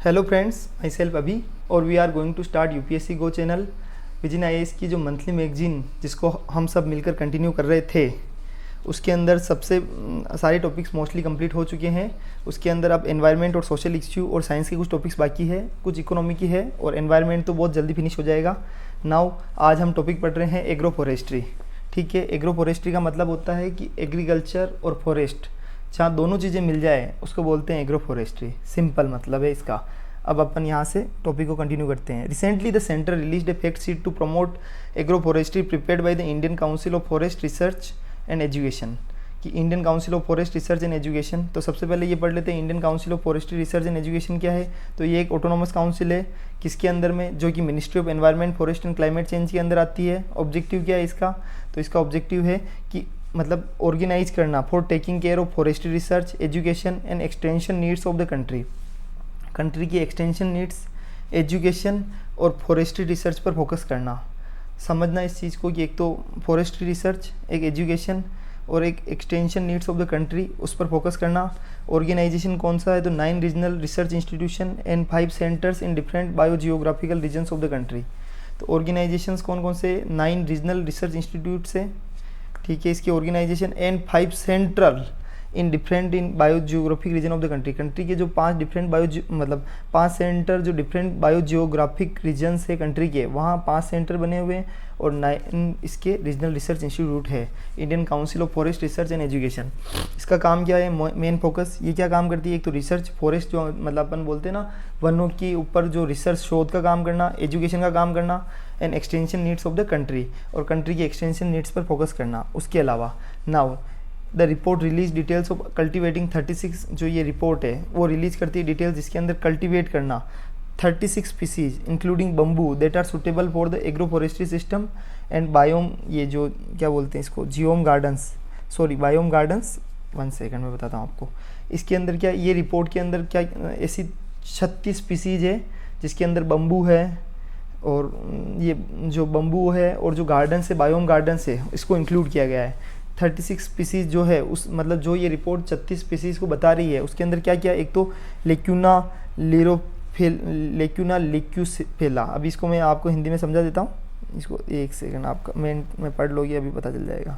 Hello friends, my self अभी और we are going to start UPSC go channel Vision IAS की जो monthly magazine जिसको हम सब मिलकर कंटिन्यू कर रहे थे। उसके अंदर सबसे सारे टॉपिक्स मोस्टली कंप्लीट हो चुके हैं। उसके अंदर अब एनवायरनमेंट और सोशल इश्यू और साइंस के कुछ टॉपिक्स बाकी है, कुछ इकोनॉमी की है और एनवायरनमेंट तो बहुत जल्दी फिनिश हो जाएगा। नाउ आज हम टॉपिक पढ़ रहे हैं एग्रो फॉरेस्ट्री। ठीक है, एग्रो फॉरेस्ट्री का मतलब होता है कि एग्रीकल्चर और फॉरेस्ट जहाँ दोनों चीज़ें मिल जाए उसको बोलते हैं एग्रो फॉरेस्ट्री। सिंपल मतलब है इसका। अब अपन यहाँ से टॉपिक को कंटिन्यू करते हैं। Recently the centre released a fact sheet to promote agro forestry prepared by the Indian Council of Forest Research and Education. कि Indian Council of Forest Research and Education, तो सबसे पहले ये पढ़ लेते हैं Indian Council of Forestry Research and Education क्या है। तो ये एक ऑटोनोमस काउंसिल है किसके अंदर में, जो कि ministry of environment forest and climate change के अंदर आती है। ऑब्जेक्टिव क्या है इसका, तो इसका ऑब्जेक्टिव है कि मतलब ऑर्गेनाइज करना for taking care of Forestry research education and extension needs of the country की एक्सटेंशन नीड्स, एजुकेशन और फॉरेस्ट्री रिसर्च पर फोकस करना। समझना इस चीज़ को कि एक तो फॉरेस्ट्री रिसर्च, एक एजुकेशन और एक extension needs of the country, उस पर फोकस करना। ऑर्गेनाइजेशन कौन सा है, तो 9 regional research institution and 5 centres in different biogeographical regions of the country. तो ऑर्गेनाइजेशंस कौन कौन से, 9 रीजनल रिसर्च इंस्टीट्यूट्स है। ठीक है, इसकी organisation and 5 central in different in biogeographic region of the country के जो 5 डिफरेंट मतलब 5 सेंटर जो डिफरेंट बायोजियोग्राफिक रीजन है कंट्री के, वहाँ 5 सेंटर बने हुए हैं और 9 इसके रीजनल रिसर्च इंस्टीट्यूट है Indian Council of Forest Research and education. इसका काम क्या है, मेन फोकस ये क्या काम करती है, एक तो रिसर्च फॉरेस्ट जो मतलब अपन बोलते हैं ना वनों के ऊपर जो रिसर्च शोध का काम करना, एजुकेशन का काम करना and extension needs of the country, और कंट्री की एक्सटेंशन नीड्स पर फोकस करना। उसके अलावा now the report release details of cultivating 36, जो ये रिपोर्ट है वो रिलीज करती है डिटेल्स जिसके अंदर कल्टिवेट करना 36 species including bamboo that are suitable for the agro forestry system and biome, ये जो क्या बोलते हैं इसको, geome gardens, sorry biome gardens. 1 second में बताता हूँ आपको। इसके अंदर क्या, ये रिपोर्ट के अंदर क्या ऐसी 36 स्पीसीज है जिसके अंदर बम्बू है, और ये जो बम्बू है और जो गार्डन्स है बायोम गार्डन्स है इसको इंक्लूड किया गया है। 36 स्पीसीज जो है उस मतलब जो ये रिपोर्ट 36 स्पीसीज को बता रही है उसके अंदर क्या क्या, एक तो लेक्यूना लिक्यूफेला। अभी इसको मैं आपको हिंदी में समझा देता हूँ, इसको 1 सेकंड आपका मैं पढ़ लोगे अभी पता चल जाएगा।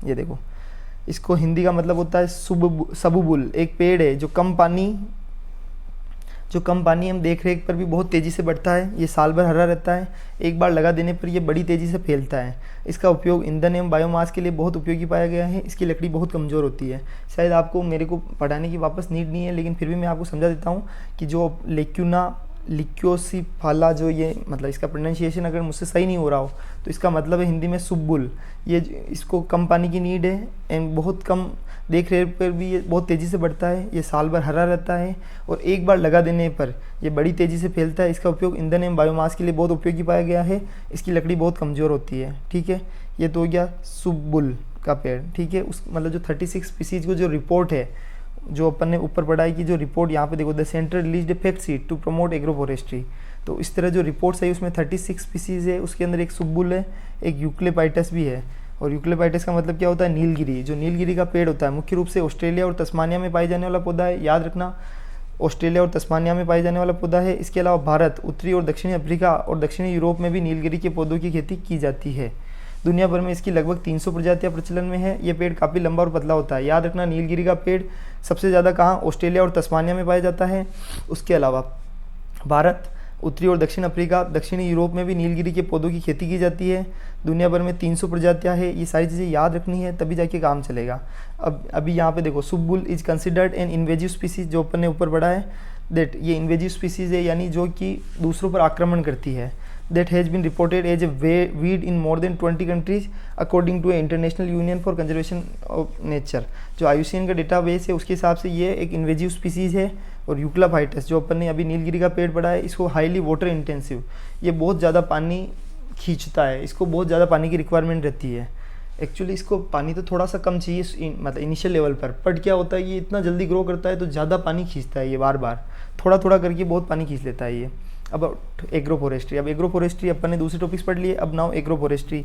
ये देखो, इसको हिंदी का मतलब होता है सबुबुल, एक पेड़ है जो कम पानी हम देख रेख पर भी बहुत तेज़ी से बढ़ता है। ये साल भर हरा रहता है, एक बार लगा देने पर ये बड़ी तेज़ी से फैलता है। इसका उपयोग ईंधन एवं बायोमास के लिए बहुत उपयोगी पाया गया है। इसकी लकड़ी बहुत कमज़ोर होती है। शायद आपको मेरे को पढ़ाने की वापस नीड नहीं है, लेकिन फिर भी मैं आपको समझा देता हूँ कि जो लेक्यूना लिक्योसिफाला, जो ये मतलब इसका प्रोनाउंसिएशन अगर मुझसे सही नहीं हो रहा हो तो इसका मतलब है हिंदी में सुब्बुल। ये इसको कम पानी की नीड है एंड बहुत कम देख रेख पर भी ये बहुत तेज़ी से बढ़ता है। ये साल भर हरा रहता है और एक बार लगा देने पर ये बड़ी तेज़ी से फैलता है। इसका उपयोग ईंधन एवं बायोमास के लिए बहुत उपयोगी पाया गया है। इसकी लकड़ी बहुत कमज़ोर होती है। ठीक है, ये तो हो गया सुब्बुल का पेड़। ठीक है, उस मतलब जो 36 स्पीसीज को जो रिपोर्ट है जो अपन ने ऊपर पढ़ाई की, जो रिपोर्ट यहाँ पे देखो, the centre released a fact sheet to promote agro forestry. तो इस तरह जो रिपोर्ट्स है उसमें 36 स्पीसीज है, उसके अंदर एक सुब्बुल है, एक यूक्लिपाइटस भी है। और यूक्लिपाइटस का मतलब क्या होता है, नीलगिरी। जो नीलगिरी का पेड़ होता है मुख्य रूप से ऑस्ट्रेलिया और तस्मानिया में पाए जाने वाला पौधा है। याद रखना, ऑस्ट्रेलिया और तस्मानिया में पाए जाने वाला पौधा है। इसके अलावा भारत, उत्तरी और दक्षिणी अफ्रीका और दक्षिणी यूरोप में भी नीलगिरी के पौधों की खेती की जाती है। दुनिया भर में इसकी लगभग 300 प्रजातियां प्रचलन में है। ये पेड़ काफ़ी लंबा और पतला होता है। याद रखना, नीलगिरी का पेड़ सबसे ज़्यादा कहाँ, ऑस्ट्रेलिया और तस्मानिया में पाया जाता है। उसके अलावा भारत, उत्तरी और दक्षिण अफ्रीका, दक्षिणी यूरोप में भी नीलगिरी के पौधों की खेती की जाती है। दुनिया भर में 300 प्रजातियां हैं। ये सारी चीज़ें याद रखनी है तभी जाके काम चलेगा। अब अभी यहाँ पे देखो, subabul is considered an invasive species, जो अपन ने ऊपर पढ़ा है दैट ये इन्वेजिव स्पीसीज है, यानी जो कि दूसरों पर आक्रमण करती है। that has been reported as a weed in more than 20 countries according to a international union for conservation of nature। जो IUCN का डेटाबेस है उसके हिसाब से ये एक इन्वेजिव स्पीसीज है। और यूक्लिपाइटस जो अपन ने अभी नीलगिरी का पेड़ पढ़ा है, इसको हाईली वाटर इंटेंसिव, ये बहुत ज़्यादा पानी खींचता है, इसको बहुत ज़्यादा पानी की रिक्वायरमेंट रहती है। एक्चुअली इसको पानी तो थोड़ा सा कम चाहिए मतलब इनिशियल लेवल पर, बट क्या होता है ये इतना जल्दी ग्रो करता है तो ज़्यादा पानी खींचता है। ये बार बार थोड़ा थोड़ा करके बहुत पानी खींच लेता है ये। About agroforestry. अब एग्रो फॉरेस्ट्री अपन ने दूसरे टॉपिक्स पढ़ लिए, अब now agroforestry.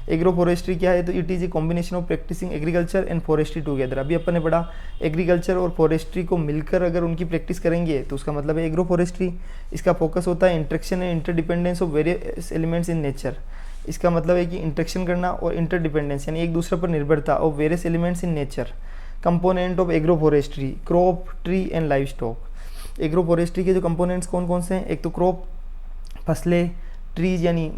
Agroforestry क्या है, तो it is a combination of practising agriculture and forestry together. अभी अपन ने पढ़ा एग्रीकल्चर और फॉरेस्ट्री को मिलकर अगर उनकी प्रैक्टिस करेंगे तो उसका मतलब है एग्रो फॉरेस्ट्री। इसका फोकस होता है interaction and interdependence of various elements in nature. इसका मतलब है कि इंटरेक्शन करना और इंटरडिपेंडेंस यानी एक दूसरे पर निर्भरता of various elements in nature. Component of agro forestry crop, tree and live stock. Agro forestry के जो कंपोनेंट्स कौन कौन से हैं, एक तो क्रॉप फसलें, ट्रीज यानी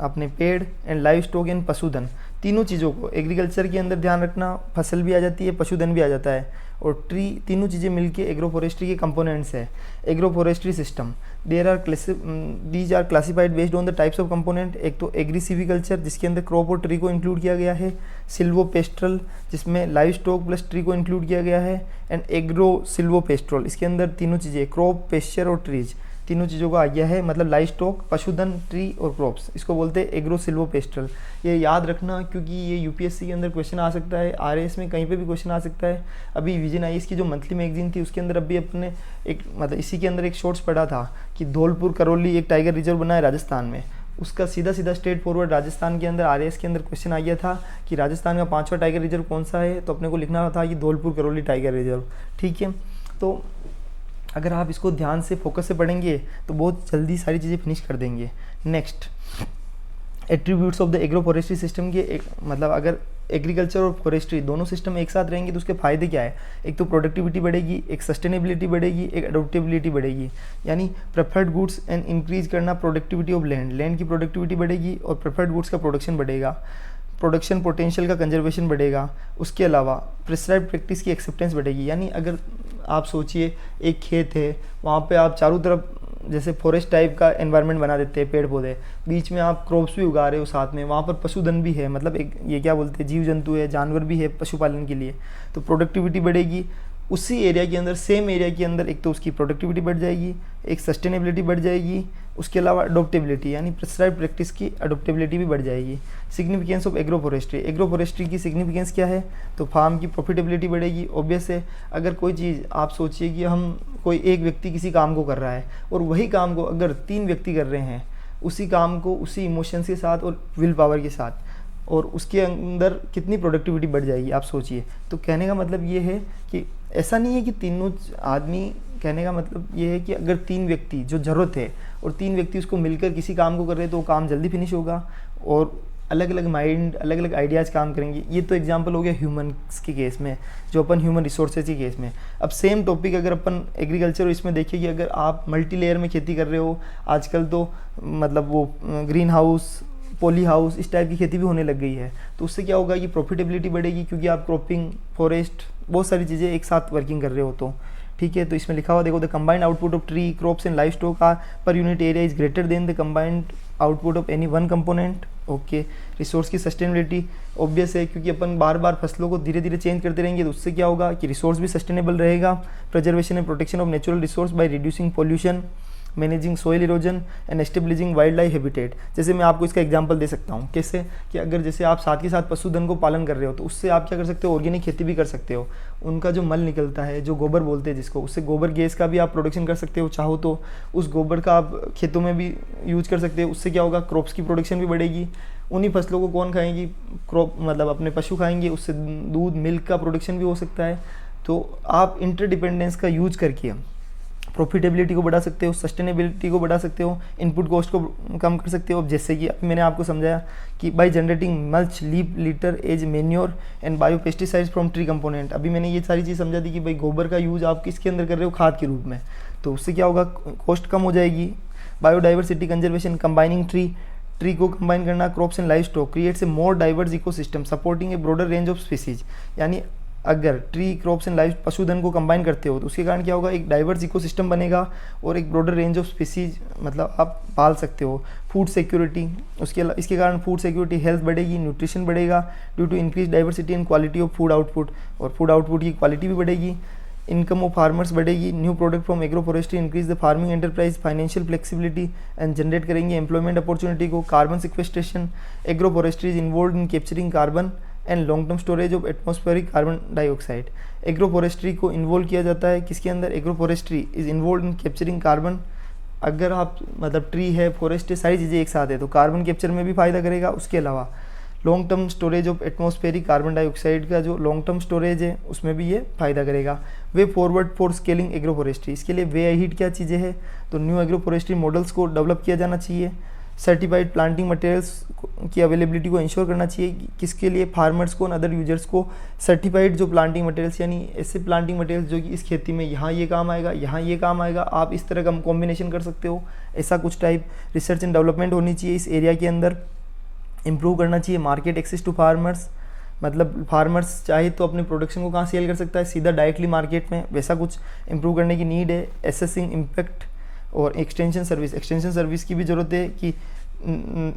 अपने पेड़, एंड लाइव स्टॉक यानी पशुधन। तीनों चीज़ों को एग्रीकल्चर के अंदर ध्यान रखना, फसल भी आ जाती है, पशुधन भी आ जाता है, और ट्री, तीनों चीज़ें मिलके एग्रो फॉरेस्ट्री के कंपोनेंट्स है। Agro forestry system these are classified based on the types of component. एक तो एग्रीसिविकल्चर जिसके अंदर क्रॉप और ट्री को इंक्लूड किया गया है, सिल्वो पेस्ट्रल जिसमें लाइव स्टॉक प्लस ट्री को इंक्लूड किया गया है, एंड एग्रो सिल्वो पेस्ट्रल इसके अंदर तीनों चीज़ें क्रॉप, पेस्चर और ट्रीज तीनों चीज़ों को आ गया है, मतलब लाइव स्टॉक, पशुधन, ट्री और क्रॉप्स। इसको बोलते हैं एग्रो सिल्वो पेस्ट्रल। ये याद रखना क्योंकि ये यूपीएससी के अंदर क्वेश्चन आ सकता है, आरएएस में कहीं पे भी क्वेश्चन आ सकता है। अभी विजन आईएएस की जो मंथली मैगजीन थी उसके अंदर अभी अपने एक मतलब इसी के अंदर एक शॉर्ट्स पढ़ा था कि धौलपुर करौली एक टाइगर रिजर्व बना है राजस्थान में। उसका सीधा सीधा स्ट्रेट फॉरवर्ड राजस्थान के अंदर आरएएस के अंदर क्वेश्चन आ गया था कि राजस्थान का 5वां टाइगर रिजर्व कौन सा है, तो अपने को लिखना था कि धौलपुर करौली टाइगर रिजर्व। ठीक है, तो अगर आप इसको ध्यान से फोकस से पढ़ेंगे तो बहुत जल्दी सारी चीज़ें फिनिश कर देंगे। Next, attributes of the agro forestry system के एक मतलब अगर एग्रीकल्चर और फॉरेस्ट्री दोनों सिस्टम एक साथ रहेंगे तो उसके फ़ायदे क्या है, एक तो प्रोडक्टिविटी बढ़ेगी, एक सस्टेनेबिलिटी बढ़ेगी, एक अडोप्टेबिलिटी बढ़ेगी। यानी प्रेफर्ड गुड्स एंड इंक्रीज करना प्रोडक्टिविटी ऑफ लैंड, लैंड की प्रोडक्टिविटी बढ़ेगी और प्रेफर्ड गुड्स का प्रोडक्शन बढ़ेगा, प्रोडक्शन पोटेंशियल का कंजर्वेशन बढ़ेगा। उसके अलावा प्रिस्क्राइब्ड प्रैक्टिस की एक्सेप्टेंस बढ़ेगी। यानी अगर आप सोचिए एक खेत है, वहाँ पे आप चारों तरफ जैसे फॉरेस्ट टाइप का एनवायरनमेंट बना देते हैं, पेड़ पौधे, बीच में आप क्रॉप्स भी उगा रहे हो साथ में, वहाँ पर पशुधन भी है, मतलब एक ये क्या बोलते हैं जीव जंतु है, जानवर भी है पशुपालन के लिए, तो प्रोडक्टिविटी बढ़ेगी। उसी एरिया के अंदर, सेम एरिया के अंदर एक तो उसकी प्रोडक्टिविटी बढ़ जाएगी, एक सस्टेनेबिलिटी बढ़ जाएगी, उसके अलावा अडोप्टेबिलिटी यानी प्रिस्क्राइब्ड प्रैक्टिस की अडोप्टेबिलिटी भी बढ़ जाएगी। Significance of agro forestry, agro forestry की सिग्निफिकेंस क्या है, तो फार्म की प्रॉफिटेबिलिटी बढ़ेगी। ऑब्वियस है, अगर कोई चीज़ आप सोचिए कि हम कोई एक व्यक्ति किसी काम को कर रहा है और वही काम को अगर 3 व्यक्ति कर रहे हैं, उसी काम को उसी इमोशंस के साथ और विल पावर के साथ, और उसके अंदर कितनी प्रोडक्टिविटी बढ़ जाएगी आप सोचिए। तो कहने का मतलब ये है कि ऐसा नहीं है कि तीनों आदमी, कहने का मतलब ये है कि अगर 3 व्यक्ति जो ज़रूरत है और 3 व्यक्ति उसको मिलकर किसी काम को कर रहे हैं तो वो काम जल्दी फिनिश होगा और अलग अलग माइंड, अलग अलग आइडियाज़ काम करेंगे। ये तो एग्जांपल हो गया ह्यूमन्स के केस में, जो अपन ह्यूमन रिसोर्सेज के केस में। अब सेम टॉपिक अगर अपन एग्रीकल्चर इसमें देखिए कि अगर आप मल्टी लेयर में खेती कर रहे हो, आजकल तो मतलब वो ग्रीन हाउस, पॉली हाउस, इस टाइप की खेती भी होने लग गई है, तो उससे क्या होगा कि प्रॉफिटेबिलिटी बढ़ेगी क्योंकि आप क्रॉपिंग, फॉरेस्ट, बहुत सारी चीज़ें एक साथ वर्किंग कर रहे हो। तो ठीक है, तो इसमें लिखा हुआ देखो, the combined output of tree, crops and livestock are per unit area is greater than the combined output of any one component. Okay, resource की सस्टेनेबिलिटी ऑब्वियस है क्योंकि अपन बार बार फसलों को धीरे धीरे चेंज करते रहेंगे तो उससे क्या होगा कि रिसोर्स भी सस्टेनेबल रहेगा। Preservation and protection of natural resource by reducing pollution, managing soil erosion and establishing wild life habitat. जैसे मैं आपको इसका एग्जांपल दे सकता हूँ, कैसे कि अगर जैसे आप साथ के साथ पशुधन को पालन कर रहे हो तो उससे आप क्या कर सकते हो, ऑर्गेनिक खेती भी कर सकते हो। उनका जो मल निकलता है, जो गोबर बोलते हैं जिसको, उससे गोबर गैस का भी आप प्रोडक्शन कर सकते हो, चाहो तो उस गोबर का आप खेतों में भी यूज कर सकते हो। उससे क्या होगा, क्रॉप्स की प्रोडक्शन भी बढ़ेगी। उन्हीं फसलों को कौन खाएंगी, क्रॉप मतलब अपने पशु खाएंगे, उससे दूध, मिल्क का प्रोडक्शन भी हो सकता है। तो आप इंटरडिपेंडेंस का यूज करके प्रॉफिटेबिलिटी को बढ़ा सकते हो, सस्टेनेबिलिटी को बढ़ा सकते हो, इनपुट कॉस्ट को कम कर सकते हो। जैसे कि मैंने आपको समझाया कि by generating mulch, leaf litter as manure and biopesticides from tree component. अभी मैंने ये सारी चीज़ समझा दी कि भाई गोबर का यूज़ आप किसके अंदर कर रहे हो, खाद के रूप में, तो उससे क्या होगा, कॉस्ट कम हो जाएगी। बायोडाइवर्सिटी कंजर्वेशन, कंबाइनिंग ट्री को कंबाइन करना, crops and live stock creates a more diverse ecosystem supporting A broader range of species. यानी अगर ट्री, क्रॉप्स एंड लाइव, पशुधन को कंबाइन करते हो तो उसके कारण क्या होगा, एक डाइवर्स इकोसिस्टम बनेगा और एक ब्रॉडर रेंज ऑफ स्पीसीज मतलब आप पाल सकते हो। फूड सिक्योरिटी, इसके कारण फूड सिक्योरिटी, हेल्थ बढ़ेगी, न्यूट्रिशन बढ़ेगा due to increase diversity and quality of food output, और फूड आउटपुट की क्वालिटी भी बढ़ेगी। इनकम ऑफ फार्मर्स बढ़ेगी। New product from agroforestry increase the farming enterprise, financial flexibility and generate करेंगे employment opportunity को। Carbon sequestration, agroforestry is involve in capturing carbon and long term storage of atmospheric carbon dioxide. Agroforestry को involve किया जाता है किसके अंदर, agro forestry is involve in capturing carbon अगर आप मतलब ट्री है, फॉरेस्ट है, सारी चीज़ें एक साथ है तो कार्बन कैप्चर में भी फ़ायदा करेगा। उसके अलावा long term storage of atmospheric carbon dioxide का जो लॉन्ग टर्म स्टोरेज है उसमें भी ये फ़ायदा करेगा। Way forward for scaling agro forestry, इसके लिए वे हीट क्या चीज़ें हैं, तो न्यू एग्रो फॉरेस्ट्री मॉडल्स को डेवलप किया जाना चाहिए। सर्टिफाइड प्लांटिंग मटेरियल्स की अवेलेबिलिटी को इंश्योर करना चाहिए, किसके लिए, फार्मर्स को और अदर यूजर्स को सर्टिफाइड जो प्लांटिंग मटेरियल्स यानी ऐसे प्लांटिंग मटेरियल्स जो कि इस खेती में यहाँ ये काम आएगा, यहाँ ये काम आएगा, आप इस तरह का कॉम्बिनेशन कर सकते हो, ऐसा कुछ टाइप रिसर्च एंड डेवलपमेंट होनी चाहिए इस एरिया के अंदर। इम्प्रूव करना चाहिए मार्केट एक्सेस टू फार्मर्स, मतलब फार्मर्स चाहे तो अपने प्रोडक्शन को कहाँ सेल कर सकता है, सीधा डायरेक्टली मार्केट में, वैसा कुछ इम्प्रूव करने की नीड है। एसेसिंग इम्पैक्ट और एक्सटेंशन सर्विस की भी ज़रूरत है कि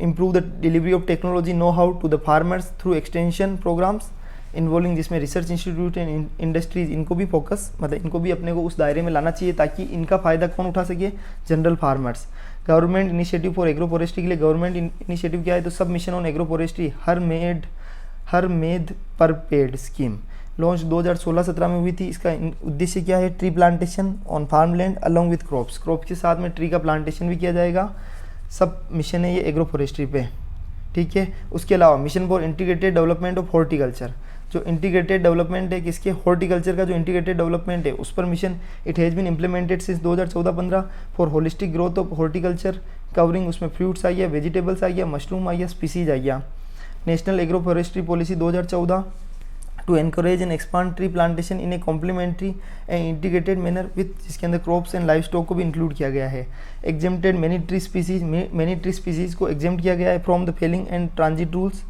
improve the delivery of technology know how to the farmers through extension programmes involving, जिसमें रिसर्च इंस्टीट्यूट एंड इंडस्ट्रीज, इनको भी फोकस मतलब इनको भी अपने को उस दायरे में लाना चाहिए ताकि इनका फ़ायदा कौन उठा सके, general farmers. Government initiative for agroforestry के लिए गवर्नमेंट इनिशिएटिव क्या है, तो sub mission on agroforestry हर मेड पर पेड स्कीम लॉन्च 2016-17 में हुई थी। इसका उद्देश्य क्या है, tree plantation on farm land along with crops के साथ में ट्री का प्लांटेशन भी किया जाएगा। सब मिशन है ये एग्रो फॉरेस्ट्री पे, ठीक है। उसके अलावा mission for integrated development of horticulture, जो इंटीग्रेटेड डेवलपमेंट है किसके, हॉर्टिकल्चर का जो इंटीग्रेटेड डेवलपमेंट है उस पर mission it has been implemented since 2014-15 for holistic growth of horticulture covering, उसमें फ्रूट्स आ गया, वेजिटेबल्स आ गया, मशरूम आ गया, स्पीसीज आ गया। National agroforestry policy 2014 to encourage and expand tree plantation in a complementary and integrated manner with, जिसके अंदर crops and life stock को भी इंक्लूड किया गया है। एग्जेम्प्टेड मैनी ट्री स्पीसीज को एग्जेम्प्ट किया गया है from the felling and transit rules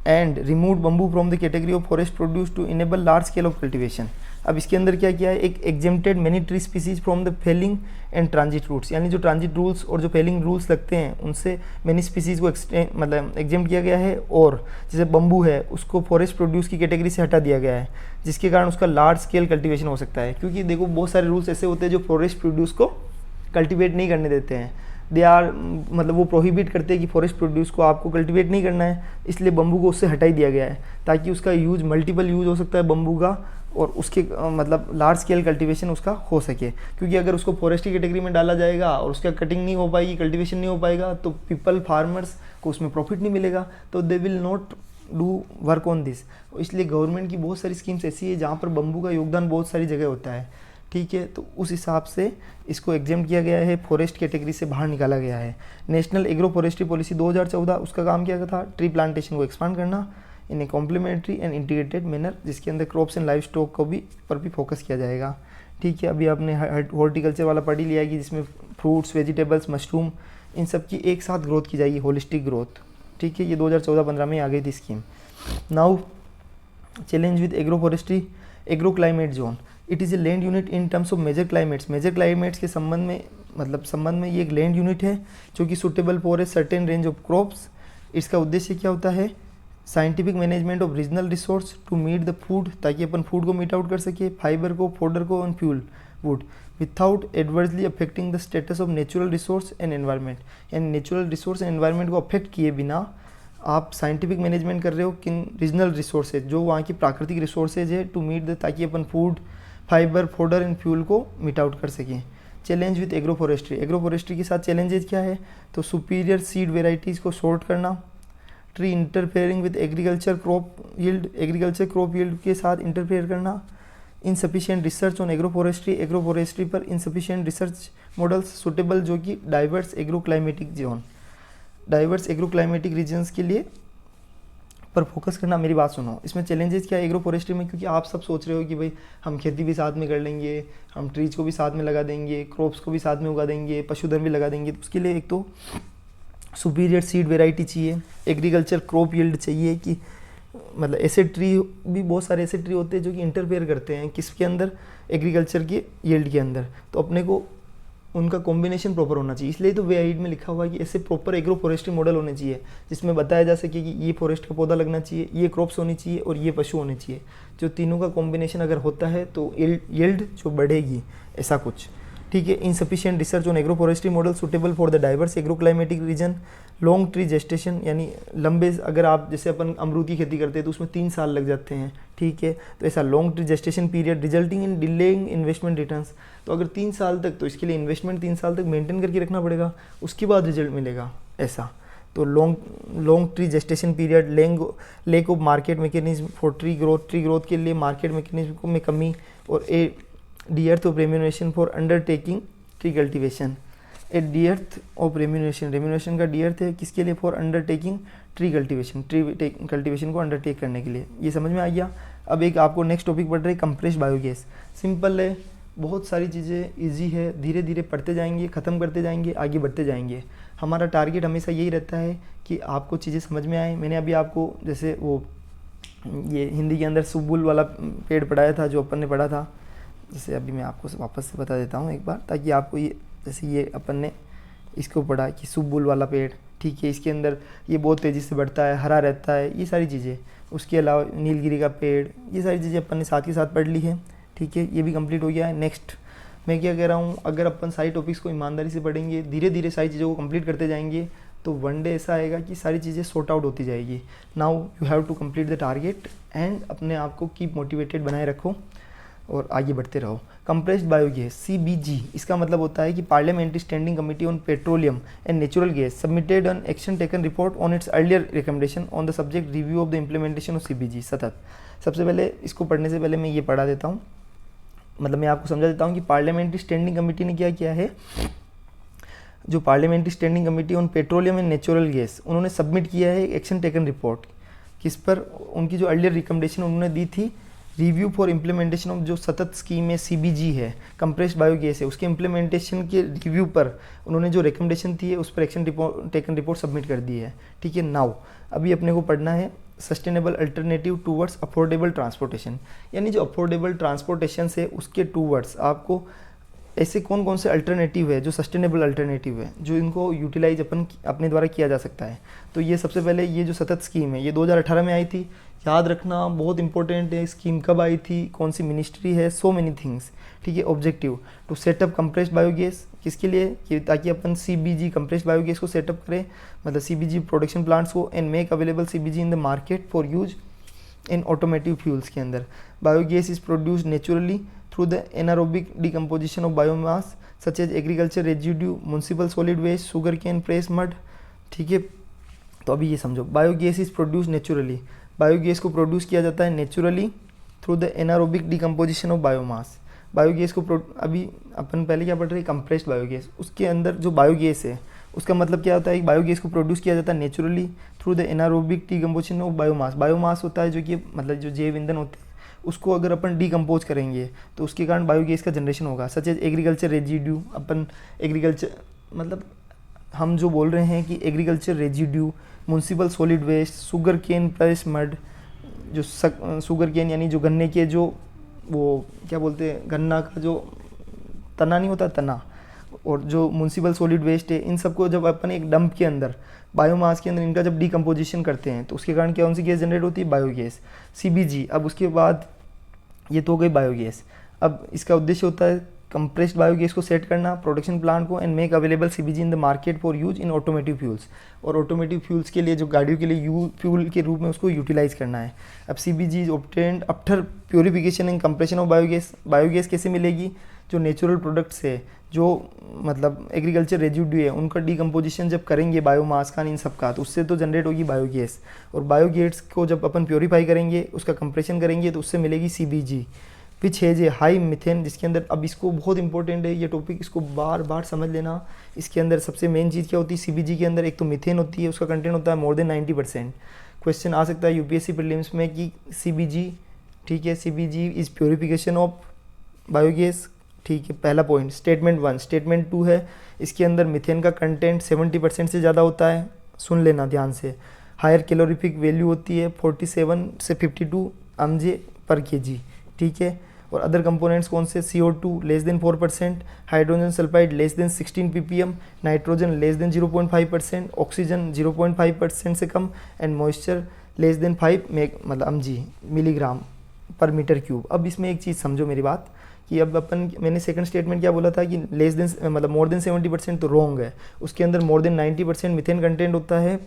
and remove bamboo from the category of forest produce to enable large scale of cultivation. अब इसके अंदर क्या किया है, एक exempted many tree species from the felling and transit rules, यानी जो transit rules और जो फेलिंग रूल्स लगते हैं उनसे मैनी स्पीसीज को मतलब एग्जेम्प्ट किया गया है, और जैसे बम्बू है उसको फॉरेस्ट प्रोड्यूस की कैटेगरी से हटा दिया गया है, जिसके कारण उसका लार्ज स्केल कल्टिवेशन हो सकता है। क्योंकि देखो बहुत सारे रूल्स ऐसे होते हैं जो फॉरेस्ट प्रोड्यूस को कल्टिवेट नहीं करने देते हैं, दे आर मतलब वो प्रोहिबिट करते हैं कि फॉरेस्ट प्रोड्यूस को आपको कल्टिवेट नहीं करना है, इसलिए बम्बू को उससे हटा ही दिया गया है ताकि उसका यूज मल्टीपल यूज हो सकता है बम्बू का, और उसके मतलब लार्ज स्केल कल्टिवेशन उसका हो सके। क्योंकि अगर उसको फॉरेस्ट की कैटेगरी में डाला जाएगा और उसका कटिंग नहीं हो पाएगी, कल्टिवेशन नहीं हो पाएगा, तो पीपल फार्मर्स को उसमें प्रॉफिट नहीं मिलेगा, तो they will not do work on this. इसलिए गवर्नमेंट की बहुत सारी स्कीम्स ऐसी है जहाँ पर बम्बू का योगदान बहुत सारी जगह होता है, ठीक है। तो उस हिसाब से इसको एग्जेम्प्ट किया गया है, फॉरेस्ट कैटेगरी से बाहर निकाला गया है। नेशनल एग्रो फॉरेस्ट्री पॉलिसी 2014, उसका काम क्या था, ट्री प्लांटेशन को एक्सपांड करना इन a complementary and integrated manner, जिसके अंदर क्रॉप्स एंड लाइफ स्टॉक को भी पर भी फोकस किया जाएगा, ठीक है। अभी आपने हॉर्टिकल्चर वाला पढ़ ही लिया कि जिसमें फ्रूट्स, वेजिटेबल्स, मशरूम, इन सब की एक साथ ग्रोथ की जाएगी, होलिस्टिक ग्रोथ, ठीक है। ये 2014-15 में आ गई थी scheme. Now challenge with agroforestry, agro climate zone, it is a land unit in terms of major climates के संबंध में ये एक लैंड यूनिट है जो कि suitable for a certain range of crops. इसका उद्देश्य क्या होता है, scientific management of regional resource to meet the food, ताकि अपन फूड को मीट आउट कर सके, फाइबर को, फोडर को and fuel wood without adversely affecting the status of natural resource and environment, यानी नेचुरल रिसोर्स एंड एनवायरनमेंट को affect किए बिना आप साइंटिफिक मैनेजमेंट कर रहे हो किन रीजनल रिसोर्सेज, जो वहाँ की प्राकृतिक रिसोर्सेज है, टू मीट द, ताकि अपन food, fibre, fodder and fuel को मीट आउट कर सकें। चैलेंज विद एग्रो फॉरेस्ट्री के साथ चैलेंजेस क्या है, तो सुपीरियर सीड वेराइटीज़ को सॉर्ट करना, tree interfering with agriculture crop yield के साथ इंटरफेयर करना, insufficient research on agro forestry पर इनसफिशिएंट रिसर्च मॉडल्स सुटेबल, जो कि डाइवर्स एग्रो क्लाइमेटिक रीजन्स के लिए पर फोकस करना। मेरी बात सुनो, इसमें चैलेंजेस क्या है एग्रो फॉरेस्ट्री में, क्योंकि आप सब सोच रहे हो कि भाई हम खेती भी साथ में कर लेंगे, हम ट्रीज को भी साथ में लगा देंगे, क्रॉप्स को भी साथ में उगा देंगे, पशुधन भी लगा देंगे, तो उसके लिए एक तो सुपीरियर सीड वेराइटी चाहिए, एग्रीकल्चर क्रॉप यील्ड चाहिए, कि मतलब ऐसे ट्री भी बहुत सारे ऐसे ट्री होते हैं जो कि इंटरफेयर करते हैं किसके अंदर, एग्रीकल्चर के यील्ड के अंदर, तो अपने को उनका कॉम्बिनेशन प्रॉपर होना चाहिए। इसलिए तो वे में लिखा हुआ है कि ऐसे प्रॉपर एग्रो फॉरेस्ट्री मॉडल होने चाहिए जिसमें बताया जा सके कि ये फॉरेस्ट का पौधा लगना चाहिए, ये क्रॉप्स होनी चाहिए और ये पशु होने चाहिए। जो तीनों का कॉम्बिनेशन अगर होता है तो यील्ड जो बढ़ेगी, ऐसा कुछ, ठीक है। Insufficient research on agro forestry model suitable for the diverse agro climatic reason. Long tree gestation यानी लंबे, अगर आप जैसे अपन अमरूद की खेती करते हैं तो उसमें 3 साल लग जाते हैं, ठीक है, तो ऐसा long tree gestation period resulting in delaying investment returns. तो अगर 3 साल तक, तो इसके लिए इन्वेस्टमेंट 3 साल तक मेंटेन करके रखना पड़ेगा, उसके बाद रिजल्ट मिलेगा ऐसा। तो long tree gestation period, lack of market mechanism for tree growth के लिए मार्केट मैकेनिज्म में कमी, और a dearth of remuneration for undertaking tree cultivation. A dearth of remuneration का डेअर्थ है किसके लिए? फॉर अंडरटेकिंग ट्री कल्टीवेशन को अंडरटेक करने के लिए। ये समझ में आ गया। अब एक आपको नेक्स्ट टॉपिक पढ़ रहे कंप्रेस्ड बायोगैस। सिंपल है, बहुत सारी चीज़ें इजी है, धीरे धीरे पढ़ते जाएंगे, ख़त्म करते जाएंगे, आगे बढ़ते जाएंगे। हमारा टारगेट हमेशा यही रहता है कि आपको चीज़ें समझ में आए। मैंने अभी आपको जैसे वो ये हिंदी के अंदर सुबुल वाला पेड़ पढ़ाया था जो अपन ने पढ़ा था, जैसे अभी मैं आपको वापस से बता देता हूँ एक बार, ताकि आपको ये, जैसे ये अपन ने इसको पढ़ा कि सुबुल वाला पेड़, ठीक है, इसके अंदर ये बहुत तेज़ी से बढ़ता है, हरा रहता है, ये सारी चीज़ें। उसके अलावा नीलगिरी का पेड़, ये सारी चीज़ें अपन ने साथ के साथ पढ़ ली है, ठीक है, ये भी कंप्लीट हो गया है। नेक्स्ट मैं क्या कह रहा हूँ, अगर अपन सारी टॉपिक्स को ईमानदारी से पढ़ेंगे, धीरे धीरे सारी चीज़ों को कंप्लीट करते जाएंगे, तो वन डे ऐसा आएगा कि सारी चीज़ें सॉर्ट आउट होती जाएगी। Now you have to complete the target and अपने आप को कीप मोटिवेटेड बनाए रखो और आगे बढ़ते रहो। कंप्रेस्ड बायोगैस CBG, इसका मतलब होता है कि parliamentary standing committee on petroleum and natural gas submitted an action taken report on it's earlier recommendation on the subject review of the implementation of CBG सतत। सबसे पहले इसको पढ़ने से पहले मैं ये पढ़ा देता हूँ, मतलब मैं आपको समझा देता हूँ कि पार्लियामेंट्री स्टैंडिंग कमेटी ने क्या किया है। जो parliamentary standing committee on petroleum and natural gas, उन्होंने सबमिट किया है एक्शन टेकन रिपोर्ट। किस पर? उनकी जो अर्लियर रिकमेंडेशन उन्होंने दी थी, रिव्यू फॉर इम्प्लीमेंटेशन ऑफ जो सतत स्कीम है CBG है, कंप्रेस्ड बायोगैस है, उसके इम्प्लीमेंटेशन के रिव्यू पर उन्होंने जो रिकमेंडेशन दी है उस पर एक्शन टेकन रिपोर्ट सबमिट कर दी है, ठीक है। नाउ अभी अपने को पढ़ना है sustainable alternative towards affordable transportation, यानी जो अफोर्डेबल ट्रांसपोर्टेशन है उसके टूवर्ड्स आपको ऐसे कौन कौन से अल्टरनेटिव है जो सस्टेनेबल अल्टरनेटिव है, जो इनको यूटिलाइज अपने द्वारा किया जा सकता है। तो ये सबसे पहले ये जो सतत स्कीम है ये 2018 में आई थी, याद रखना बहुत इंपॉर्टेंट है। स्कीम कब आई थी, कौन सी मिनिस्ट्री है, सो मेनी थिंग्स, ठीक है। Objective to set up compressed biogas, किसके लिए? कि ताकि अपन CBG कंप्रेस्ड बायोगैस को सेटअप करें, मतलब CBG प्रोडक्शन प्लांट्स को, and make available CBG in the market for use in automotive fuels के अंदर। Biogas is produced naturally through the anaerobic decomposition of biomass such as agriculture residue, municipal solid waste, sugar cane, press mud, ठीक है। तो अभी ये समझो, biogas is produce naturally, biogas को produce किया जाता है naturally through the anaerobic decomposition of biomass. Biogas को अभी अपन पहले क्या पढ़ रहे हैं, कंप्रेस्ड बायोगैस। उसके अंदर जो बायोगैस है उसका मतलब क्या होता है, बायोगैस को प्रोड्यूस किया जाता है naturally through the anaerobic decomposition of biomass. Biomass होता है जो कि मतलब जो जैव ईंधन होते हैं, उसको अगर अपन डिकम्पोज करेंगे तो उसके कारण बायोगैस का जनरेशन होगा। सच एज एग्रीकल्चर रेजिड्यू, अपन एग्रीकल्चर मतलब हम जो बोल रहे हैं कि agriculture residue, municipal solid waste, sugar cane, press mud, जो शुगर केन यानी जो गन्ने के जो वो क्या बोलते हैं, गन्ना का जो तना नहीं होता, तना, और जो म्युनिसिपल सॉलिड वेस्ट है, इन सबको जब अपन एक डंप के अंदर, बायोमास के अंदर इनका जब डिकम्पोजिशन करते हैं तो उसके कारण कौन सी गैस जनरेट होती है, बायोगैस, CBG। अब उसके बाद ये तो हो गई बायोगैस। अब इसका उद्देश्य होता है कंप्रेस्ड बायोगैस को सेट करना प्रोडक्शन प्लांट को, and make available CBG in the market for use in automotive fuels, और ऑटोमेटिव फ्यूल्स के लिए जो गाड़ियों के लिए फ्यूल के रूप में उसको यूटिलाइज करना है। अब CBG is obtained after purification and compression of biogas. Biogas कैसे मिलेगी, जो नेचुरल प्रोडक्ट्स है, जो मतलब एग्रीकल्चर रेजिड्यू है, उनका डिकम्पोजिशन जब करेंगे बायोमास का, इन सब का, तो उससे तो जनरेट होगी बायोगैस, और बायोगैस को जब अपन प्योरीफाई करेंगे, उसका कंप्रेशन करेंगे, तो उससे मिलेगी CBG which has a high methane, जिसके अंदर, अब इसको बहुत इंपॉर्टेंट है ये टॉपिक, इसको बार बार समझ लेना। इसके अंदर सबसे मेन चीज़ क्या होती है, CBG के अंदर एक तो मिथेन होती है, उसका कंटेंट होता है मोर देन 90%। क्वेश्चन आ सकता है UPSC प्रीलिम्स में कि CBG, ठीक है, CBG is purification of biogas, ठीक है, पहला पॉइंट। स्टेटमेंट 1। स्टेटमेंट 2 है, इसके अंदर मिथेन का कंटेंट 70% से ज़्यादा होता है, सुन लेना ध्यान से। हायर कैलोरीफिक वैल्यू होती है 47 से 52 mg पर kg, ठीक है। और अदर कंपोनेंट्स कौन से, CO2 less than 4%, hydrogen sulphide less than 16 ppm, nitrogen less than 0.5%, oxygen 0.5% से कम, एंड मॉइस्चर लेस देन 5 मतलब mg मिलीग्राम पर मीटर क्यूब। अब इसमें एक चीज़ समझो मेरी बात, कि अब अपन मैंने सेकंड स्टेटमेंट क्या बोला था कि लेस देन मतलब मोर देन 70% तो रॉन्ग है, उसके अंदर मोर देन 90% मीथेन कंटेंट होता है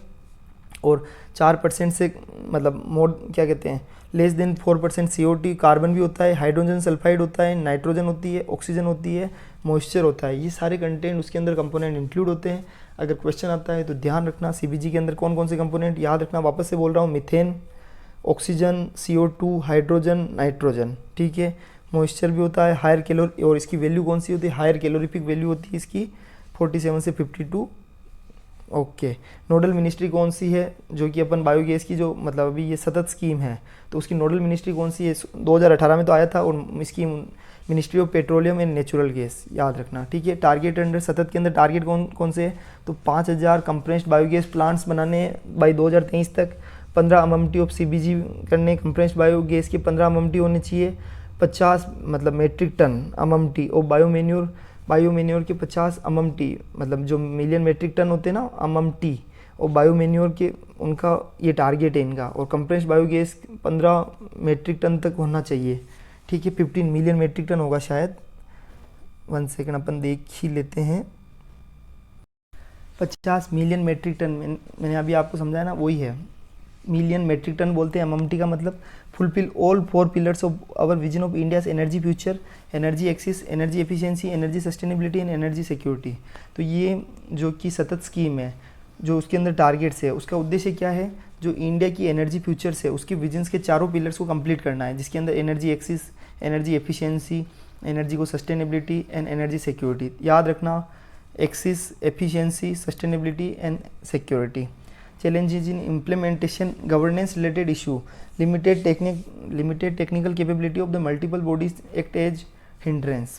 और 4% से मतलब मोर क्या कहते हैं लेस देन 4% CO2 कार्बन भी होता है, हाइड्रोजन सल्फाइड होता है, नाइट्रोजन होती है, ऑक्सीजन होती है, मॉइस्चर होता है। ये सारे कंटेंट उसके अंदर कंपोनेंट इंक्लूड होते हैं। अगर क्वेश्चन आता है तो ध्यान रखना CBG के अंदर कौन कौन से कंपोनेंट याद रखना। वापस से बोल रहा हूँ, methane, oxygen, CO2, hydrogen, nitrogen, ठीक है। मॉइस्चर भी होता है, हायर कैलोरी, और इसकी वैल्यू कौन सी होती है, हायर कैलोरीफिक वैल्यू होती है इसकी 47 से 52। ओके, नोडल मिनिस्ट्री कौन सी है, जो कि अपन बायोगैस की जो मतलब अभी ये सतत स्कीम है तो उसकी नोडल मिनिस्ट्री कौन सी है, 2018 में तो आया था, और इसकी ministry of petroleum and natural gas, याद रखना, ठीक है। टारगेट अंडर सतत के अंदर टारगेट कौन कौन से है, तो 5000 कंप्रेस्ड बायोगैस प्लांट्स बनाने बाई 2023 तक, 15 MMT ऑफ CBG करने, कंप्रेस्ड बायोगैस के 15 MMT होने चाहिए, 50 मतलब मेट्रिक टन MMT और बायोमेन्योर के 50 MMT मतलब जो मिलियन मेट्रिक टन होते हैं ना MMT, और बायोमेन्योर के उनका ये टारगेट है इनका, और कंप्रेस्ड बायोगैस 15 मेट्रिक टन तक होना चाहिए, ठीक है। 15 मिलियन मेट्रिक टन होगा शायद, 1 सेकेंड अपन देख ही लेते हैं। 50 मिलियन मेट्रिक टन मैंने अभी आपको समझाया ना, वही है मिलियन मेट्रिक टन बोलते हैं। MMT का मतलब fulfil all 4 pillars of our vision of India's energy future, energy access, energy efficiency, energy sustainability and energy security. तो ये जो कि सतत स्कीम है, जो उसके अंदर टारगेट्स है, उसका उद्देश्य क्या है, जो इंडिया की एनर्जी फ्यूचर्स है उसके विजन्स के चारों पिलर्स को कंप्लीट करना है, जिसके अंदर energy access, energy efficiency, energy को सस्टेनेबिलिटी एंड एनर्जी सिक्योरिटी। याद रखना, axis, efficiency, sustainability and security. Challenges in implementation, governance related issue, limited technical capability of the multiple bodies act as hindrance,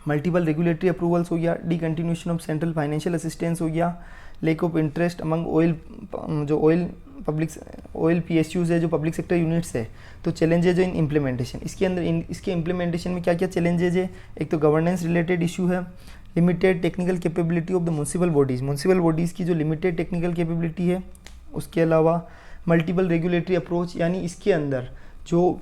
multiple regulatory approvals हो गया, discontinuation of central financial assistance हो गया, lack of interest among oil PSUs है जो public sector units है। तो challenges है इन implementation, इसके अंदर इसके इम्प्लीमेंटेशन में क्या क्या चैलेंजेज है, एक तो गवर्नेंस रिलेटेड इशू है, limited technical capability of the municipal bodies की जो लिमिटेड टेक्निकल कैपेबिलिटी है, उसके अलावा मल्टीपल रेगुलेटरी अप्रोच, यानी इसके अंदर जो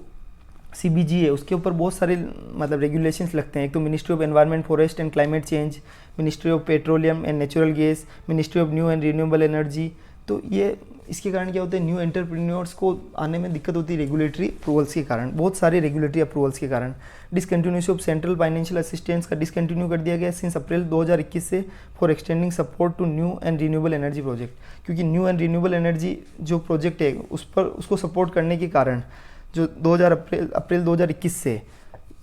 CBG है उसके ऊपर बहुत सारे मतलब रेगुलेशंस लगते हैं। एक तो ministry of environment, forest and climate change, ministry of petroleum and natural gas, ministry of new and renewable energy. तो ये इसके कारण क्या होता है, न्यू एंटरप्रेन्योर्स को आने में दिक्कत होती है रेगुलेटरी अप्रूवल्स के कारण, बहुत सारे रेगुलेटरी अप्रूवल्स के कारण। Discontinuation of central financial assistance का डिसकंटिन्यू कर दिया गया सिंस अप्रैल 2021 से for extending support to new and renewable energy project, क्योंकि न्यू एंड रिन्यूएबल एनर्जी जो प्रोजेक्ट है उसको सपोर्ट करने के कारण जो अप्रैल 2021 से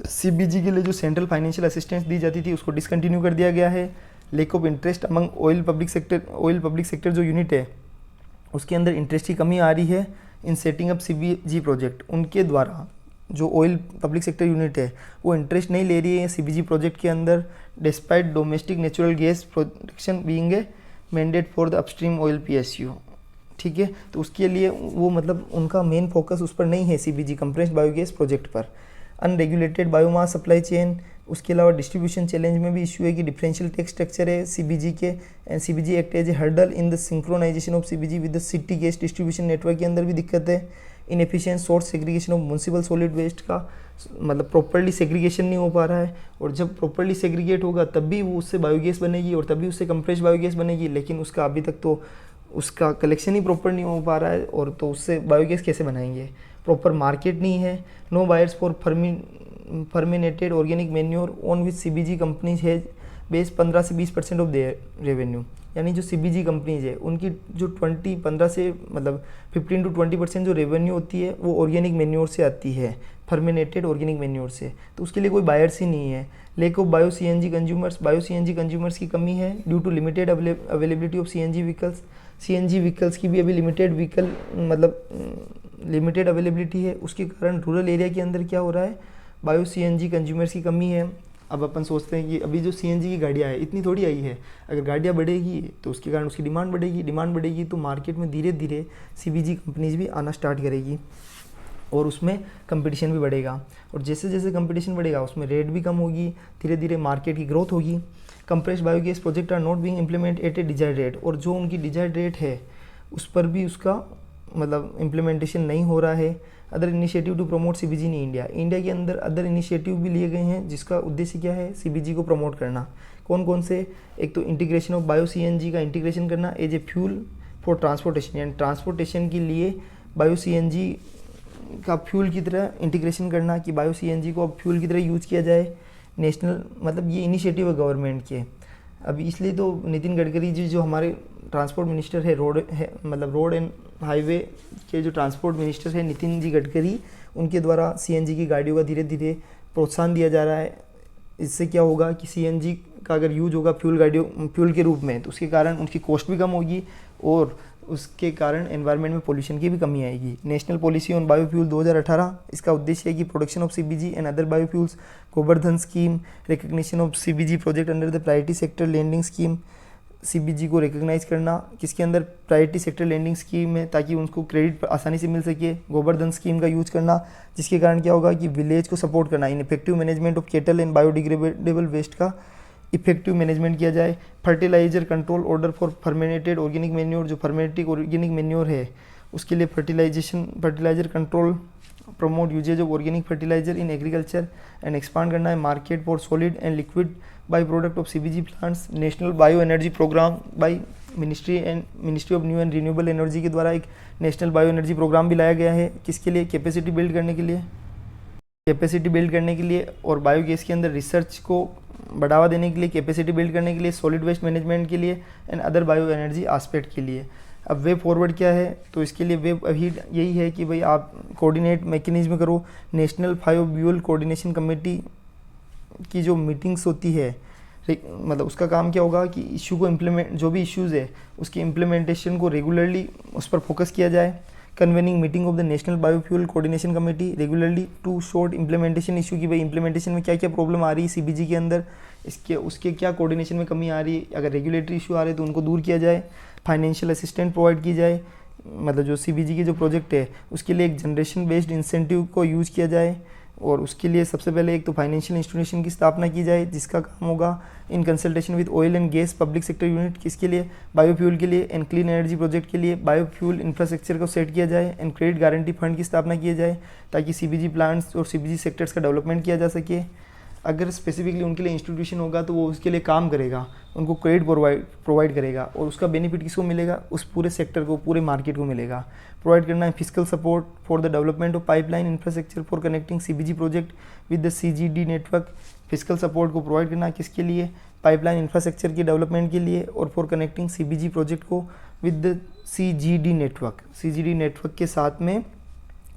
CBG के लिए जो सेंट्रल फाइनेंशियल असिस्टेंस दी जाती थी उसको डिसकंटिन्यू कर दिया गया है। Lack of interest among oil public sector जो यूनिट है उसके अंदर इंटरेस्ट की कमी आ रही है in setting up CBG project. उनके द्वारा जो ऑयल पब्लिक सेक्टर यूनिट है वो इंटरेस्ट नहीं ले रही है CBG प्रोजेक्ट के अंदर, despite domestic natural gas production being a mandate for the upstream oil PSU, ठीक है। तो उसके लिए वो मतलब उनका मेन फोकस उस पर नहीं है CBG कंप्रेस्ड बायोगैस प्रोजेक्ट पर। अनरेगुलेटेड बायोमास सप्लाई चेन, उसके अलावा डिस्ट्रीब्यूशन चैलेंज में भी इशू है कि डिफरेंशियल टैक्स स्ट्रक्चर है CBG के, and CBG act as a hurdle in the synchronisation of CBG with the city gas distribution network के अंदर भी दिक्कत है। Inefficient source segregation of municipal solid waste का मतलब प्रॉपर्ली सेग्रीगेशन नहीं हो पा रहा है, और जब प्रॉपर्ली सेग्रीगेट होगा तब भी वो उससे बायोगैस बनेगी और तभी उससे कंप्रेस्ड बायोगैस बनेगी, लेकिन उसका अभी तक तो उसका कलेक्शन ही प्रॉपर नहीं हो पा रहा है, और तो उससे बायोगैस कैसे बनाएंगे, प्रॉपर मार्केट नहीं है। No buyers for fermented organic manure on which CBG companies है बेस 15 से 20% ऑफ देयर रेवेन्यू, यानी जो CBG कंपनीज है उनकी जो 15 से मतलब 15 to 20% जो रेवेन्यू होती है वो ऑर्गेनिक मैन्योर से आती है, फर्मिनेटेड ऑर्गेनिक मैन्योर से, तो उसके लिए कोई बायर्स ही नहीं है। Lack of bio CNG consumers की कमी है due to limited availability of CNG vehicles की भी अभी लिमिटेड अवेलेबिलिटी है, उसके कारण रूरल एरिया के अंदर क्या हो रहा है, बायो CNG कंज्यूमर्स की कमी है। अब अपन सोचते हैं कि अभी जो CNG की गाड़ियाँ है इतनी थोड़ी आई है, अगर गाड़ियाँ बढ़ेगी तो उसके कारण उसकी डिमांड बढ़ेगी तो मार्केट में धीरे धीरे CBG कंपनीज भी आना स्टार्ट करेगी और उसमें कंपटीशन भी बढ़ेगा, और जैसे जैसे कंपटीशन बढ़ेगा उसमें रेट भी कम होगी, धीरे धीरे मार्केट की ग्रोथ होगी। Compressed biogas project are not being implement at a desired rate, और जो उनकी डिजायर्ड रेट है उस पर भी उसका मतलब इम्प्लीमेंटेशन नहीं हो रहा है। Other initiative to promote CBG in India. India के अंदर अदर इनिशिएटिव भी लिए गए हैं जिसका उद्देश्य क्या है, सीबीजी को प्रमोट करना। कौन कौन से, एक तो इंटीग्रेशन ऑफ बायो सीएनजी का इंटीग्रेशन करना as a fuel for transportation, यानी ट्रांसपोर्टेशन के लिए बायो सीएनजी का फ्यूल की तरह इंटीग्रेशन करना कि बायो सीएनजी को अब फ्यूल की तरह यूज़ किया जाए। नेशनल मतलब ये इनिशिएटिव है गवर्नमेंट के। अभी इसलिए तो नितिन गडकरी जी जो हमारे ट्रांसपोर्ट मिनिस्टर है, रोड एंड हाईवे के जो ट्रांसपोर्ट मिनिस्टर है नितिन जी गडकरी, उनके द्वारा सीएनजी की गाड़ियों का धीरे धीरे प्रोत्साहन दिया जा रहा है। इससे क्या होगा कि सीएनजी का अगर यूज होगा फ्यूल के रूप में तो उसके कारण उनकी कॉस्ट भी कम होगी और उसके कारण एनवायरनमेंट में पोल्यूशन की भी कमी आएगी। नेशनल पॉलिसी ऑन बायोफ्यूल 2018, इसका उद्देश्य है कि production of CBG and other biofuels, Govardhan scheme, recognition of CBG project under the priority sector lending scheme, CBG को रिकग्नाइज करना किसके अंदर, प्रायोरिटी सेक्टर लैंडिंग स्कीम में, ताकि उनको क्रेडिट आसानी से मिल सके। गोवर्धन स्कीम का यूज करना जिसके कारण क्या होगा कि विलेज को सपोर्ट करना। In effective management of cattle and biodegradable waste का इफेक्टिव मैनेजमेंट किया जाए। Fertiliser control order for fermented organic manure, जो फर्मेनेटिक ऑर्गेनिक मैन्योर है उसके लिए fertiliser control, promote usage of organic fertiliser in agriculture and expand करना है market for solid and liquid byproduct of CBG plants. National bioenergy programme by ministry of new and renewable energy के द्वारा एक national bioenergy programme भी लाया गया है। किसके लिए, कैपेसिटी बिल्ड करने के लिए और बायोगैस के अंदर रिसर्च को बढ़ावा देने के लिए, कैपेसिटी बिल्ड करने के लिए, सॉलिड वेस्ट मैनेजमेंट के लिए and other bio energy aspect के लिए। अब वे फॉरवर्ड क्या है, तो इसके लिए वे अभी यही है कि भाई आप कोऑर्डिनेट मैकेनिज्म करो। नेशनल बायोफ्यूल कोऑर्डिनेशन कमेटी की जो मीटिंग्स होती है, मतलब उसका काम क्या होगा कि इशू को इम्प्लीमेंट, जो भी इश्यूज़ है उसकी इम्प्लीमेंटेशन को रेगुलरली उस पर फोकस किया जाए। Convening meeting of the national biofuel coordination committee regularly to short implementation issue की भाई इम्प्लीमेंटेशन में क्या क्या प्रॉब्लम आ रही है सीबीजी के अंदर, उसके क्या कोऑर्डिनेशन में कमी आ रही है, अगर रेगुलेटरी इशू आ रहे हैं तो उनको दूर किया जाए। फाइनेंशियल असिस्टेंट प्रोवाइड की जाए, मतलब जो सीबीजी के जो प्रोजेक्ट है उसके लिए एक जनरेशन बेस्ड इंसेंटिव को यूज़ किया जाए और उसके लिए सबसे पहले एक तो फाइनेंशियल इंस्टीट्यूशन की स्थापना की जाए जिसका काम होगा in consultation with oil and gas public sector unit, किसके लिए, बायोफ्यूल के लिए एंड क्लीन एनर्जी प्रोजेक्ट के लिए। बायोफ्यूल इंफ्रास्ट्रक्चर को सेट किया जाए एंड क्रेडिट गारंटी फंड की स्थापना किया जाए ताकि सीबीजी प्लांट्स और सीबीजी सेक्टर्स का डेवलपमेंट किया जा सके। अगर स्पेसिफिकली उनके लिए इंस्टीट्यूशन होगा तो वो उसके लिए काम करेगा, उनको क्रेडिट प्रोवाइड करेगा और उसका बेनिफिट किसको मिलेगा, उस पूरे सेक्टर को, पूरे मार्केट को मिलेगा। प्रोवाइड करना है physical support for the development of pipeline infrastructure for connecting CBG project with the CGD network. Physical support को प्रोवाइड करना किसके लिए, पाइपलाइन इंफ्रास्ट्रक्चर के डेवलपमेंट के लिए और फॉर कनेक्टिंग सीबीजी प्रोजेक्ट को with the CGD network. CGD network के साथ में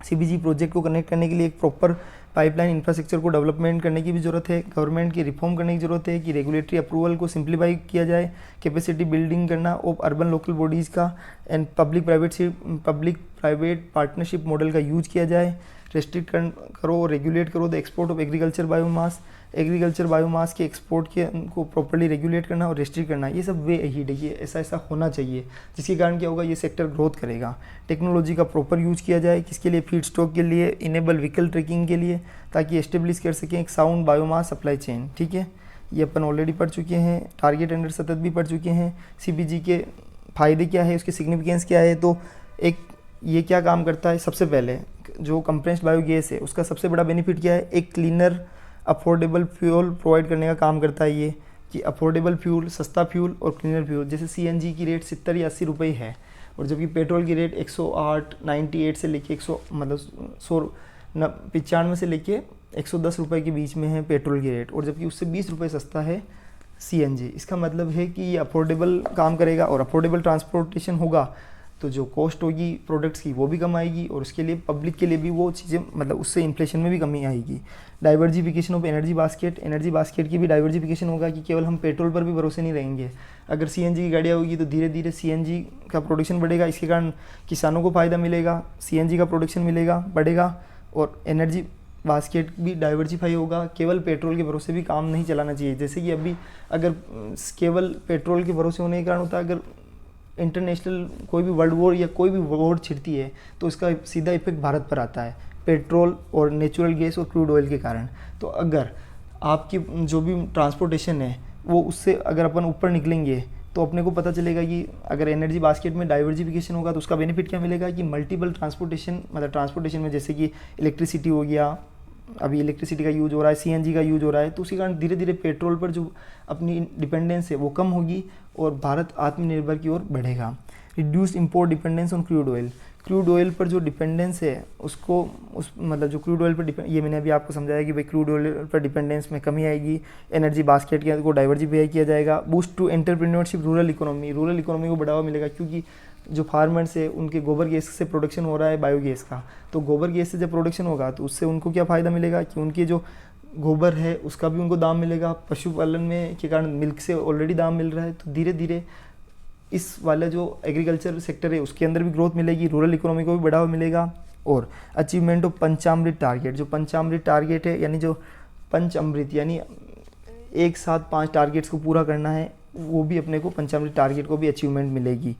सीबीजी प्रोजेक्ट को कनेक्ट करने के लिए एक प्रॉपर पाइपलाइन इंफ्रास्ट्रक्चर को डेवलपमेंट करने की भी ज़रूरत है। गवर्नमेंट की रिफॉर्म करने की ज़रूरत है कि रेगुलेटरी अप्रूवल को सिंप्लीफाई किया जाए। कैपेसिटी बिल्डिंग करना ऑफ अर्बन लोकल बॉडीज़ का and public private partnership model का यूज किया जाए। रेस्ट्रिक्ट करो, रेगुलेट करो the export of agriculture biomass, agriculture biomass के एक्सपोर्ट के को प्रॉपर्ली रेगुलेट करना और रेस्ट्रिक्ट करना। ये सब वे ही देखिए ऐसा होना चाहिए जिसके कारण क्या होगा, ये सेक्टर ग्रोथ करेगा। टेक्नोलॉजी का प्रॉपर यूज किया जाए किसके लिए, फीड स्टॉक के लिए, इनेबल व्हीकल ट्रैकिंग के लिए, ताकि एस्टेब्लिश कर सकें एक साउंड बायोमास सप्लाई चेन। ठीक है, ये अपन ऑलरेडी पढ़ चुके हैं। टारगेट अंडर सतत भी पढ़ चुके हैं। सीबीजी के फ़ायदे क्या है, उसके सिग्निफिकेंस क्या है, तो एक ये क्या काम करता है, सबसे पहले जो कंप्रेस्ड बायोगैस है उसका सबसे बड़ा बेनिफिट क्या है, एक क्लीनर अफोर्डेबल फ्यूल प्रोवाइड करने का काम करता है ये, कि अफोर्डेबल फ्यूल, सस्ता फ्यूल और क्लीनर फ्यूल। जैसे सीएनजी की रेट 70 या 80 रुपये है और जबकि पेट्रोल की रेट 108, 98 से लेके 95 से लेके 110 रुपये के बीच में है पेट्रोल की रेट, और जबकि उससे 20 रुपये सस्ता है सीएनजी। इसका मतलब है कि ये अफोर्डेबल काम करेगा और अफोर्डेबल ट्रांसपोर्टेशन होगा तो जो कॉस्ट होगी प्रोडक्ट्स की वो भी कम आएगी और उसके लिए पब्लिक के लिए भी वो चीज़ें, मतलब उससे इन्फ्लेशन में भी कमी आएगी। डाइवर्सिफिकेशन ऑफ एनर्जी बास्केट की भी डाइवर्सिफिकेशन होगा कि केवल हम पेट्रोल पर भी भरोसे नहीं रहेंगे। अगर सीएनजी की गाड़ियाँ होगी तो धीरे धीरे सीएनजी का प्रोडक्शन बढ़ेगा, इसके कारण किसानों को फ़ायदा मिलेगा, सीएनजी का प्रोडक्शन बढ़ेगा और एनर्जी बास्केट भी डाइवर्सिफाई होगा। केवल पेट्रोल के भरोसे भी काम नहीं चलाना चाहिए। जैसे कि अभी अगर केवल पेट्रोल के भरोसे होने के कारण होता है, अगर इंटरनेशनल कोई भी वर्ल्ड वॉर या कोई भी वॉर छिड़ती है तो इसका सीधा इफेक्ट भारत पर आता है, पेट्रोल और नेचुरल गैस और क्रूड ऑयल के कारण। तो अगर आपकी जो भी ट्रांसपोर्टेशन है वो उससे अगर अपन ऊपर निकलेंगे तो अपने को पता चलेगा कि अगर एनर्जी बास्केट में डाइवर्सिफिकेशन होगा तो उसका बेनिफिट क्या मिलेगा कि मल्टीपल ट्रांसपोर्टेशन, मतलब ट्रांसपोर्टेशन में जैसे कि इलेक्ट्रिसिटी हो गया, अभी इलेक्ट्रिसिटी का यूज हो रहा है, सीएनजी का यूज हो रहा है, तो उसी कारण धीरे धीरे पेट्रोल पर जो अपनी डिपेंडेंस है वो कम होगी और भारत आत्मनिर्भर की ओर बढ़ेगा। Reduce import dependence on crude oil, crude oil पर जो डिपेंडेंस है उसको मतलब जो क्रूड ऑयल पर डिपेंड, ये मैंने अभी आपको समझाया कि भाई क्रूड ऑयल पर डिपेंडेंस में कमी आएगी, एनर्जी बास्केट के को डाइवर्सिफाई किया जाएगा। Boost to entrepreneurship, rural economy को बढ़ावा मिलेगा, क्योंकि जो फार्मर्स है उनके गोबर गैस से प्रोडक्शन हो रहा है बायोगैस का, तो गोबर गैस से जब प्रोडक्शन होगा तो उससे उनको क्या फ़ायदा मिलेगा कि उनके जो गोबर है उसका भी उनको दाम मिलेगा। पशुपालन में के कारण मिल्क से ऑलरेडी दाम मिल रहा है, तो धीरे धीरे इस वाला जो एग्रीकल्चर सेक्टर है उसके अंदर भी ग्रोथ मिलेगी, रूरल इकोनॉमी को भी बढ़ावा मिलेगा। और अचीवमेंट ऑफ पंचामृत टारगेट, जो पंचामृत टारगेट है यानी जो पंचामृत यानी एक साथ 5 टारगेट्स को पूरा करना है, वो भी अपने को पंचामृत टारगेट को भी अचीवमेंट मिलेगी।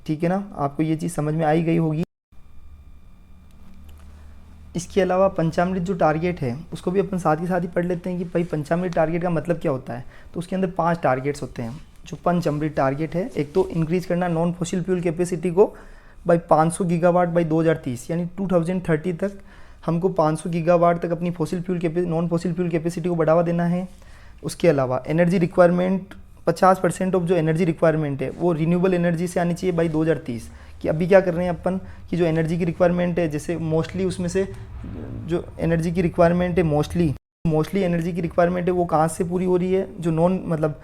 ठीक है ना, आपको ये चीज़ समझ में आई गई होगी। इसके अलावा पंचामृत जो टारगेट है उसको भी अपन साथ ही पढ़ लेते हैं कि भाई पंचामृत टारगेट का मतलब क्या होता है। तो उसके अंदर 5 टारगेट्स होते हैं जो पंचामृत टारगेट है। एक तो इंक्रीज करना नॉन फॉसिल फ्यूल कैपेसिटी को बाई 500 गीगावाट बाई 2030, यानी 2030 तक हमको 500 गीगावाट तक अपनी नॉन फॉसिल फ्यूल कैपेसिटी को बढ़ावा देना है। उसके अलावा एनर्जी रिक्वायरमेंट 50% ऑफ जो एनर्जी रिक्वायरमेंट है वो रिन्यूएबल एनर्जी से आनी चाहिए बाई 2030। कि अभी क्या कर रहे हैं अपन कि जो एनर्जी की रिक्वायरमेंट है, जैसे मोस्टली उसमें से जो एनर्जी की रिक्वायरमेंट है मोस्टली एनर्जी की रिक्वायरमेंट है वो कहाँ से पूरी हो रही है, जो मतलब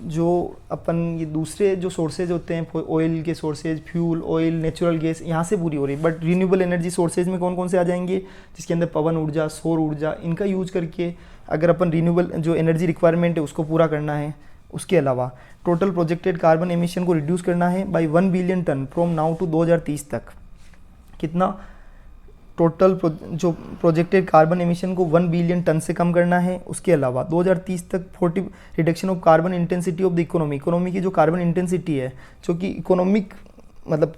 जो अपन ये दूसरे जो सोर्सेज होते हैं ऑयल के sources, fuel oil, natural gas, यहाँ से पूरी हो रही है। बट रिन्यूएबल एनर्जी सोर्सेज में कौन कौन से आ जाएंगे, जिसके अंदर पवन ऊर्जा, सौर ऊर्जा, इनका यूज करके अगर अपन रिन्यूएबल जो एनर्जी रिक्वायरमेंट है उसको पूरा करना है। उसके अलावा टोटल प्रोजेक्टेड कार्बन एमिशन को रिड्यूस करना है by 1 billion ton from now to 2030 तक। कितना टोटल जो प्रोजेक्टेड कार्बन एमिशन को 1 बिलियन टन से कम करना है। उसके अलावा 2030 तक 40 reduction of carbon intensity of the economy की जो कार्बन इंटेंसिटी है, जो कि इकोनॉमिक मतलब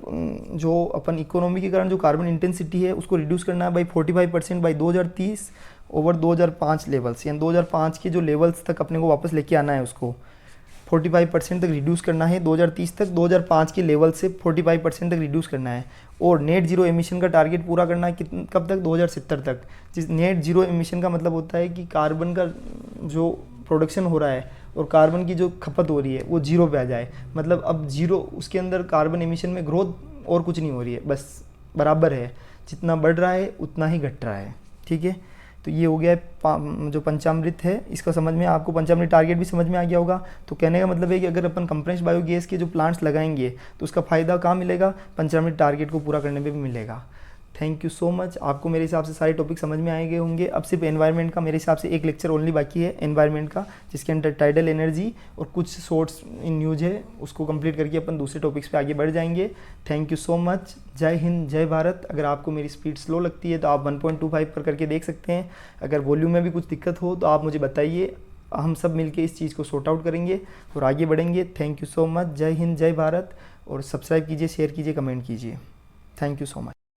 जो अपन इकोनॉमी के कारण जो कार्बन इंटेंसिटी है उसको रिड्यूस करना है बाई 45% बाई 2030 ओवर 2005 लेवल्स, यानी 2005 के जो लेवल्स तक अपने को वापस लेके आना है, उसको 45% तक रिड्यूस करना है 2030 तक, 2005 के लेवल से 45% तक रिड्यूस करना है। और नेट जीरो एमिशन का टारगेट पूरा करना है कब तक, 2070 तक। जिस नेट जीरो एमिशन का मतलब होता है कि कार्बन का जो प्रोडक्शन हो रहा है और कार्बन की जो खपत हो रही है वो जीरो पे आ जाए। मतलब अब जीरो, उसके अंदर कार्बन एमिशन में ग्रोथ और कुछ नहीं हो रही है, बस बराबर है, जितना बढ़ रहा है उतना ही घट रहा है। ठीक है, तो ये हो गया जो पंचामृत है, इसका समझ में आपको पंचामृत टारगेट भी समझ में आ गया होगा। तो कहने का मतलब है कि अगर अपन कंप्रेस्ड बायोगैस के जो प्लांट्स लगाएंगे तो उसका फ़ायदा कहाँ मिलेगा, पंचामृत टारगेट को पूरा करने में भी मिलेगा। Thank you so much. आपको मेरे हिसाब से सारे टॉपिक समझ में आए गए होंगे। अब सिर्फ एनवायरनमेंट का मेरे हिसाब से एक लेक्चर ओनली बाकी है एनवायरनमेंट का, जिसके अंदर टाइडल एनर्जी और कुछ सोर्स इन न्यूज है, उसको कंप्लीट करके अपन दूसरे टॉपिक्स पे आगे बढ़ जाएंगे। Thank you so much. जय हिंद, जय भारत। अगर आपको मेरी स्पीड स्लो लगती है तो आप 1.25 पर करके देख सकते हैं। अगर वॉल्यूम में भी कुछ दिक्कत हो तो आप मुझे बताइए, हम सब मिलके इस चीज़ को सॉर्ट आउट करेंगे और आगे बढ़ेंगे। Thank you so much. जय हिंद, जय भारत। और सब्सक्राइब कीजिए, शेयर कीजिए, कमेंट कीजिए। Thank you so much.